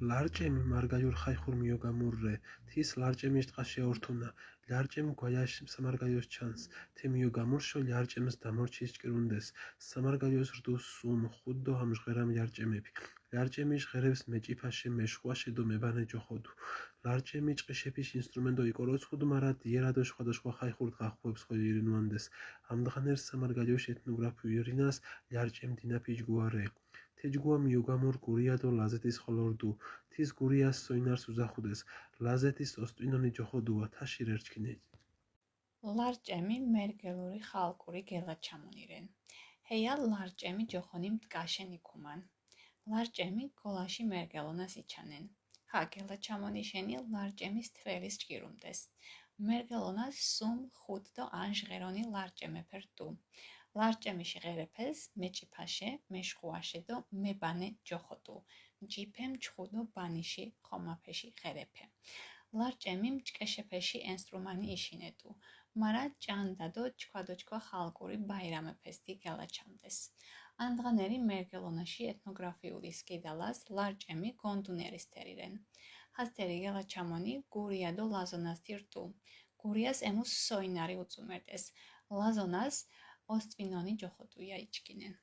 ლარჭემი მარგალიურ ხაიხურ მიოგამურრე, თის ლარჭემიშ ტყაში ორთუნა, ლარჭემ გვაიაშ სამარგალიოს ჩანს, թե მიოგამურშო ლარჭემს დამორჩის ჭკირუნდეს, სამარგალიოს რდუს სუმ ხუდ დო ამჟღერამ ლარჭემები, ლარჭემიშ ღერებს მეჭიფაშე მეშხვაშე დო მებანე ჯოხოდუ, ლარჭემი ჭყიშეფიშ ინსტრუმენტო იკოროცხუდ მარა დიერადო სხვადასხვა ხაიხურ დღახუებს ხოლი ირინუანდეს, ამდღანერს სამარგალიოს ეთნოგრაფიულ ირინას ლარჭემ დინაფიჯ გუარე. თეჯგუა მიოგამურ გურიადო ლაზეთის ხოლორდუ, თის გურიას სოინარს უზახუდეს, ლაზეთის ოსტვინონი ჯოხოდუა, თაში რერჩქინეჯი. ლარჭემი მერგელური ხალკური გელაჩამონირენ. ჰეია ლარჭემი ჯოხონი მტკაშენ იქუმან. ლარჭემი გოლაში მერგელონას იჩანენ. ჰა გელაჩამონიშენი ლარჭემის თველის ჭკირუნდეს. მერგელონას სუმ ხუდ დო ანჟღერონი ლარჭემეფერდუ. ლარჭემიში ღერეფეს მეჭიფაშე, მეშხუაშე დო მებანე ჯოხოდუ. ჯიფემ ჩხუდო ბანიში ხომაფეში ღერეფე. ლარჭემი მჭკეშეფეში ენსტრუმანი იშინედუ. მარა ჭანდა დო ჩქვადოჩქვა ხალკური ბაირამეფესტი გელაჩამდეს. ანდღანერი მერგელონაში ეთნოგრაფიული სკიდალას ლარჭემი გონდუნერის თერირენ. ჰასტერი გელაჩამონი გურია დო ლაზონასთი რდუ. გურიას ემუს სოინარი უწუმერდეს. ლაზონას ოსტვინონი ჯოხოდუია იჩკინენ.